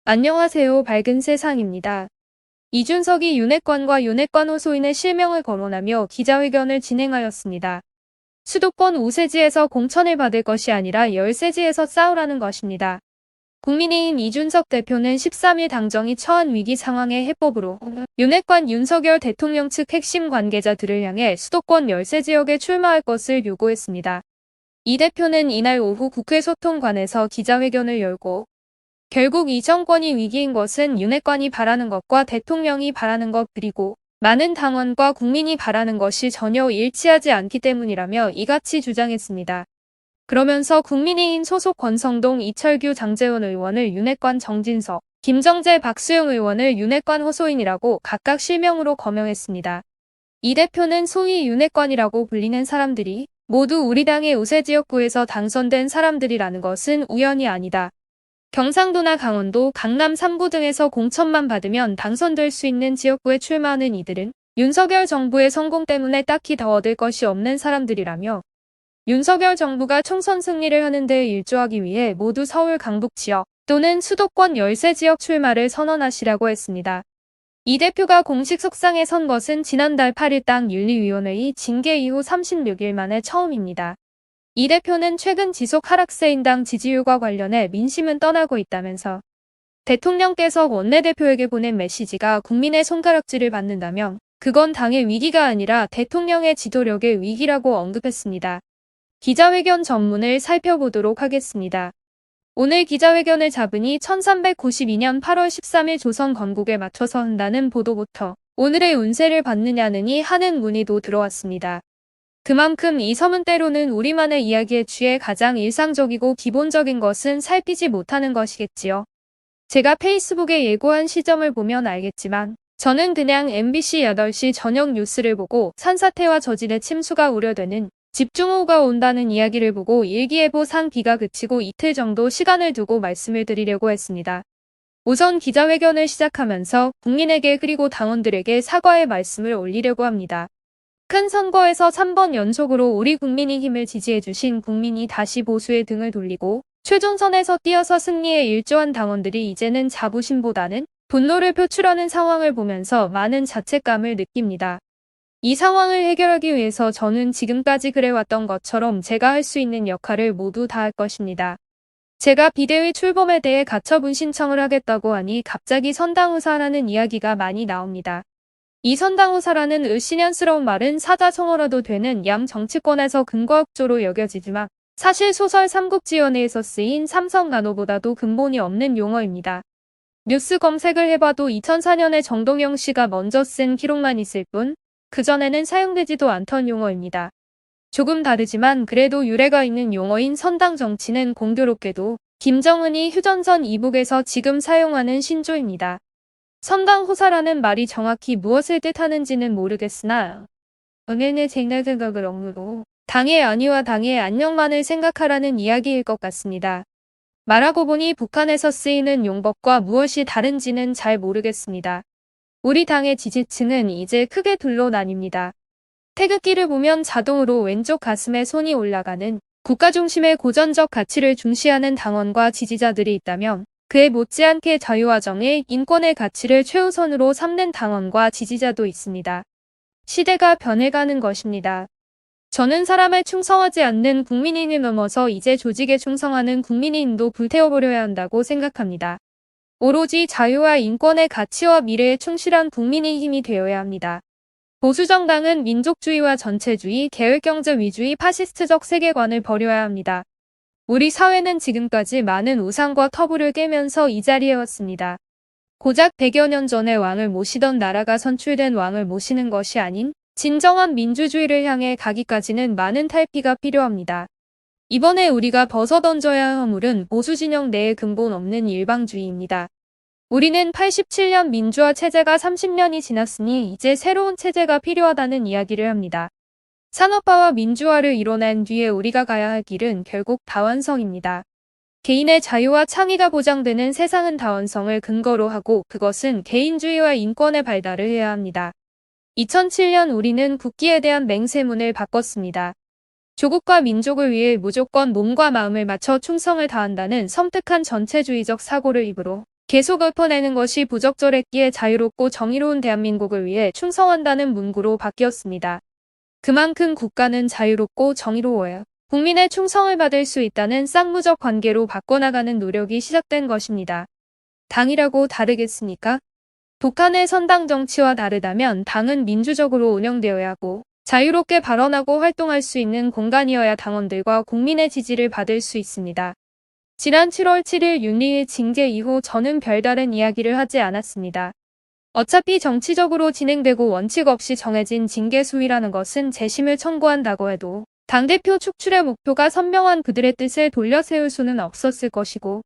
안녕하세요. 밝은 세상입니다. 이준석이 윤핵관과 윤핵관 호소인의 실명을 거론하며 기자회견을 진행하였습니다. 수도권 5세지에서 공천을 받을 것이 아니라 10세지에서 싸우라는 것입니다. 국민의힘 이준석 대표는 13일 당정이 처한 위기 상황의 해법으로 윤핵관 윤석열 대통령 측 핵심 관계자들을 향해 수도권 10세 지역에 출마할 것을 요구했습니다. 이 대표는 이날 오후 국회 소통관에서 기자회견을 열고 결국 이 정권이 위기인 것은 윤핵관이 바라는 것과 대통령이 바라는 것 그리고 많은 당원과 국민이 바라는 것이 전혀 일치하지 않기 때문이라며 이같이 주장했습니다. 그러면서 국민의힘 소속 권성동, 이철규, 장제원 의원을 윤핵관, 정진석, 김정재, 박수영 의원을 윤핵관 호소인이라고 각각 실명으로 거명했습니다. 이 대표는 소위 윤핵관이라고 불리는 사람들이 모두 우리 당의 우세 지역구에서 당선된 사람들이라는 것은 우연이 아니다. 경상도나 강원도, 강남 3구 등에서 공천만 받으면 당선될 수 있는 지역구에 출마하는 이들은 윤석열 정부의 성공 때문에 딱히 더 얻을 것이 없는 사람들이라며 윤석열 정부가 총선 승리를 하는 데 일조하기 위해 모두 서울 강북 지역 또는 수도권 10세 지역 출마를 선언하시라고 했습니다. 이 대표가 공식 석상에 선 것은 지난달 8일 당 윤리위원회의 징계 이후 36일 만에 처음입니다. 이 대표는 최근 지속 하락세인 당 지지율과 관련해 민심은 떠나고 있다면서 대통령께서 원내대표에게 보낸 메시지가 국민의 손가락질을 받는다면 그건 당의 위기가 아니라 대통령의 지도력의 위기라고 언급했습니다. 기자회견 전문을 살펴보도록 하겠습니다. 오늘 기자회견을 잡으니 1392년 8월 13일 조선 건국에 맞춰서 한다는 보도부터 오늘의 운세를 받느냐느니 하는 문의도 들어왔습니다. 그만큼 이 서문 때로는 우리만의 이야기에 취해 가장 일상적이고 기본적인 것은 살피지 못하는 것이겠지요. 제가 페이스북에 예고한 시점을 보면 알겠지만 저는 그냥 MBC 8시 저녁 뉴스를 보고 산사태와 저질의 침수가 우려되는 집중호우가 온다는 이야기를 보고 일기예보 상 비가 그치고 이틀 정도 시간을 두고 말씀을 드리려고 했습니다. 우선 기자회견을 시작하면서 국민에게 그리고 당원들에게 사과의 말씀을 올리려고 합니다. 큰 선거에서 3번 연속으로 우리 국민의힘을 지지해주신 국민이 다시 보수의 등을 돌리고 최종선에서 뛰어서 승리에 일조한 당원들이 이제는 자부심보다는 분노를 표출하는 상황을 보면서 많은 자책감을 느낍니다. 이 상황을 해결하기 위해서 저는 지금까지 그래왔던 것처럼 제가 할 수 있는 역할을 모두 다할 것입니다. 제가 비대위 출범에 대해 가처분 신청을 하겠다고 하니 갑자기 선당후사라는 이야기가 많이 나옵니다. 이 선당후사라는 을씨년스러운 말은 사자성어라도 되는 양 정치권에서 근거학조로 여겨지지만 사실 소설 삼국지연의에서 쓰인 삼성간호보다도 근본이 없는 용어입니다. 뉴스 검색을 해봐도 2004년에 정동영 씨가 먼저 쓴 기록만 있을 뿐 그전에는 사용되지도 않던 용어입니다. 조금 다르지만 그래도 유래가 있는 용어인 선당 정치는 공교롭게도 김정은이 휴전선 이북에서 지금 사용하는 신조입니다. 선당후사라는 말이 정확히 무엇을 뜻하는지는 모르겠으나 은혜는 생각을 억누로 당의 안위와 당의 안녕만을 생각하라는 이야기일 것 같습니다. 말하고 보니 북한에서 쓰이는 용법과 무엇이 다른지는 잘 모르겠습니다. 우리 당의 지지층은 이제 크게 둘로 나뉩니다. 태극기를 보면 자동으로 왼쪽 가슴에 손이 올라가는 국가 중심의 고전적 가치를 중시하는 당원과 지지자들이 있다면 그에 못지않게 자유와 정의, 인권의 가치를 최우선으로 삼는 당원과 지지자도 있습니다. 시대가 변해가는 것입니다. 저는 사람에 충성하지 않는 국민의힘을 넘어서 이제 조직에 충성하는 국민의힘도 불태워버려야 한다고 생각합니다. 오로지 자유와 인권의 가치와 미래에 충실한 국민의힘이 되어야 합니다. 보수정당은 민족주의와 전체주의, 계열경제 위주의 파시스트적 세계관을 버려야 합니다. 우리 사회는 지금까지 많은 우상과 터부를 깨면서 이 자리에 왔습니다. 고작 100여 년 전에 왕을 모시던 나라가 선출된 왕을 모시는 것이 아닌 진정한 민주주의를 향해 가기까지는 많은 탈피가 필요합니다. 이번에 우리가 벗어던져야 할 허물은 보수진영 내에 근본 없는 일방주의입니다. 우리는 87년 민주화 체제가 30년이 지났으니 이제 새로운 체제가 필요하다는 이야기를 합니다. 산업화와 민주화를 이뤄낸 뒤에 우리가 가야 할 길은 결국 다원성입니다. 개인의 자유와 창의가 보장되는 세상은 다원성을 근거로 하고 그것은 개인주의와 인권의 발달을 해야 합니다. 2007년 우리는 국기에 대한 맹세문을 바꿨습니다. 조국과 민족을 위해 무조건 몸과 마음을 맞춰 충성을 다한다는 섬뜩한 전체주의적 사고를 입으로 계속 엎어내는 것이 부적절했기에 자유롭고 정의로운 대한민국을 위해 충성한다는 문구로 바뀌었습니다. 그만큼 국가는 자유롭고 정의로워야 국민의 충성을 받을 수 있다는 쌍무적 관계로 바꿔나가는 노력이 시작된 것입니다. 당이라고 다르겠습니까? 북한의 선당 정치와 다르다면 당은 민주적으로 운영되어야 하고 자유롭게 발언하고 활동할 수 있는 공간이어야 당원들과 국민의 지지를 받을 수 있습니다. 지난 7월 7일 윤리위 징계 이후 저는 별다른 이야기를 하지 않았습니다. 어차피 정치적으로 진행되고 원칙 없이 정해진 징계 수위라는 것은 재심을 청구한다고 해도 당대표 축출의 목표가 선명한 그들의 뜻을 돌려세울 수는 없었을 것이고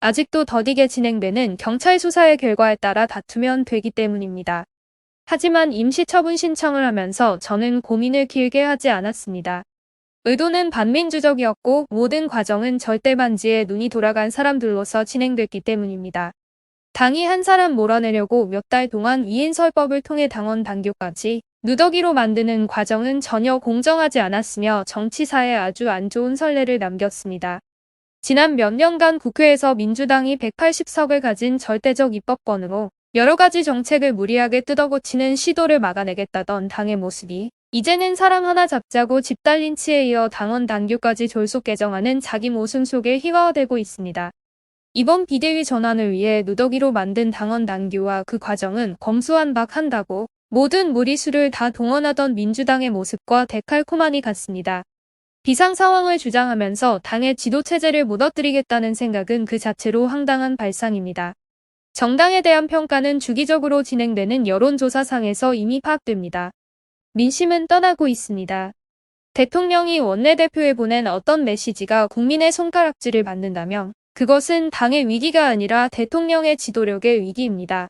아직도 더디게 진행되는 경찰 수사의 결과에 따라 다투면 되기 때문입니다. 하지만 임시처분 신청을 하면서 저는 고민을 길게 하지 않았습니다. 의도는 반민주적이었고 모든 과정은 절대반지에 눈이 돌아간 사람들로서 진행됐기 때문입니다. 당이 한 사람 몰아내려고 몇 달 동안 위인설법을 통해 당원 당규까지 누더기로 만드는 과정은 전혀 공정하지 않았으며 정치사에 아주 안 좋은 선례를 남겼습니다. 지난 몇 년간 국회에서 민주당이 180석을 가진 절대적 입법권으로 여러 가지 정책을 무리하게 뜯어고치는 시도를 막아내겠다던 당의 모습이 이제는 사람 하나 잡자고 집단 린치에 이어 당원 당규까지 졸속 개정하는 자기 모순 속에 희화화되고 있습니다. 이번 비대위 전환을 위해 누더기로 만든 당원 당규와 그 과정은 검수완박한다고 모든 무리수를 다 동원하던 민주당의 모습과 데칼코마니 같습니다. 비상상황을 주장하면서 당의 지도체제를 무너뜨리겠다는 생각은 그 자체로 황당한 발상입니다. 정당에 대한 평가는 주기적으로 진행되는 여론조사상에서 이미 파악됩니다. 민심은 떠나고 있습니다. 대통령이 원내대표에 보낸 어떤 메시지가 국민의 손가락질을 받는다면 그것은 당의 위기가 아니라 대통령의 지도력의 위기입니다.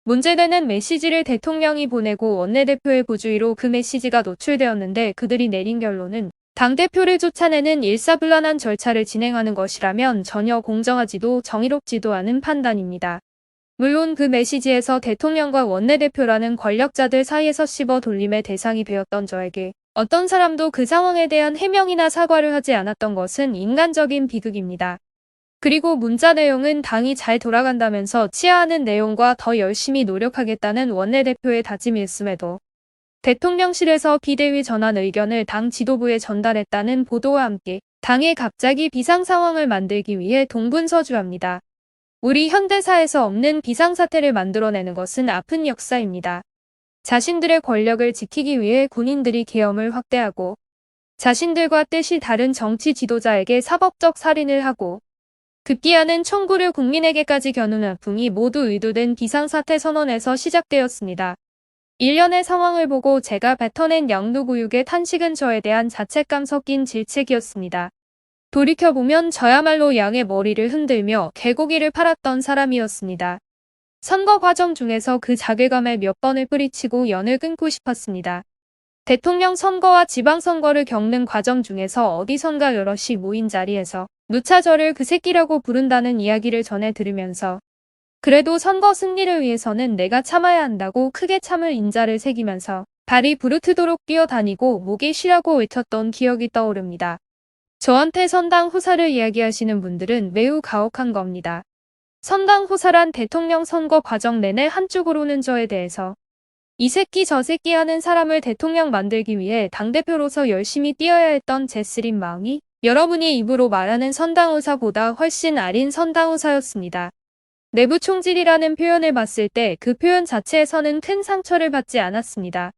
문제되는 메시지를 대통령이 보내고 원내대표의 부주의로 그 메시지가 노출되었는데 그들이 내린 결론은 당대표를 쫓아내는 일사불란한 절차를 진행하는 것이라면 전혀 공정하지도 정의롭지도 않은 판단입니다. 물론 그 메시지에서 대통령과 원내대표라는 권력자들 사이에서 씹어 돌림의 대상이 되었던 저에게 어떤 사람도 그 상황에 대한 해명이나 사과를 하지 않았던 것은 인간적인 비극입니다. 그리고 문자 내용은 당이 잘 돌아간다면서 치하하는 내용과 더 열심히 노력하겠다는 원내대표의 다짐이었음에도 대통령실에서 비대위 전환 의견을 당 지도부에 전달했다는 보도와 함께 당에 갑자기 비상상황을 만들기 위해 동분서주합니다. 우리 현대사에서 없는 비상사태를 만들어내는 것은 아픈 역사입니다. 자신들의 권력을 지키기 위해 군인들이 계엄을 확대하고 자신들과 뜻이 다른 정치 지도자에게 사법적 살인을 하고 급기야는 청구를 국민에게까지 겨누는 아픔이 모두 의도된 비상사태 선언에서 시작되었습니다. 일련의 상황을 보고 제가 뱉어낸 양도구육의 탄식은 저에 대한 자책감 섞인 질책이었습니다. 돌이켜보면 저야말로 양의 머리를 흔들며 개고기를 팔았던 사람이었습니다. 선거 과정 중에서 그 자괴감에 몇 번을 뿌리치고 연을 끊고 싶었습니다. 대통령 선거와 지방선거를 겪는 과정 중에서 어디선가 여럿이 모인 자리에서 누차 저를 그 새끼라고 부른다는 이야기를 전해 들으면서 그래도 선거 승리를 위해서는 내가 참아야 한다고 크게 참을 인자를 새기면서 발이 부르트도록 뛰어다니고 목이 쉬라고 외쳤던 기억이 떠오릅니다. 저한테 선당 후사를 이야기하시는 분들은 매우 가혹한 겁니다. 선당 후사란 대통령 선거 과정 내내 한쪽으로는 저에 대해서 이 새끼 저 새끼 하는 사람을 대통령 만들기 위해 당대표로서 열심히 뛰어야 했던 제 쓰린 마음이 여러분이 입으로 말하는 선당후사보다 훨씬 아린 선당후사였습니다. 내부 총질이라는 표현을 봤을 때 그 표현 자체에서는 큰 상처를 받지 않았습니다.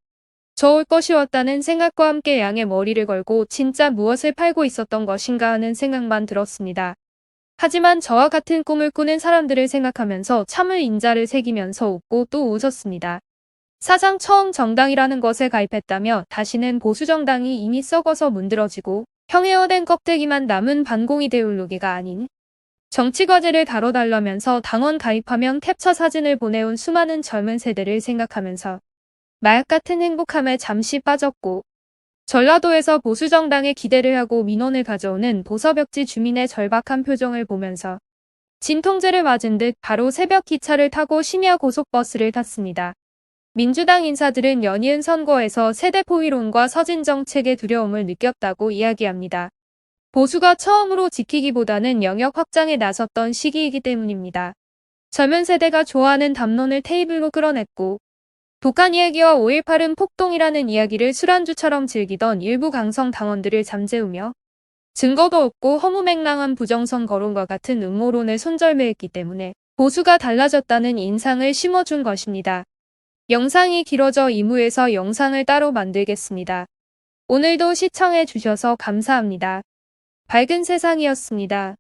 저 올 것이 왔다는 생각과 함께 양의 머리를 걸고 진짜 무엇을 팔고 있었던 것인가 하는 생각만 들었습니다. 하지만 저와 같은 꿈을 꾸는 사람들을 생각하면서 참을 인자를 새기면서 웃고 또 웃었습니다. 사상 처음 정당이라는 것에 가입했다며 다시는 보수정당이 이미 썩어서 문드러지고 형해화된 껍데기만 남은 반공이 되울르기가 아닌 정치과제를 다뤄달라면서 당원 가입하면 캡처 사진을 보내온 수많은 젊은 세대를 생각하면서 마약 같은 행복함에 잠시 빠졌고 전라도에서 보수정당에 기대를 하고 민원을 가져오는 보서벽지 주민의 절박한 표정을 보면서 진통제를 맞은 듯 바로 새벽 기차를 타고 심야 고속버스를 탔습니다. 민주당 인사들은 연이은 선거에서 세대 포위론과 서진 정책의 두려움을 느꼈다고 이야기합니다. 보수가 처음으로 지키기보다는 영역 확장에 나섰던 시기이기 때문입니다. 젊은 세대가 좋아하는 담론을 테이블로 끌어냈고 독한 이야기와 5.18은 폭동이라는 이야기를 술안주처럼 즐기던 일부 강성 당원들을 잠재우며 증거도 없고 허무맹랑한 부정선거론과 같은 음모론을 손절매했기 때문에 보수가 달라졌다는 인상을 심어준 것입니다. 영상이 길어져 2부에서 영상을 따로 만들겠습니다. 오늘도 시청해 주셔서 감사합니다. 밝은 세상이었습니다.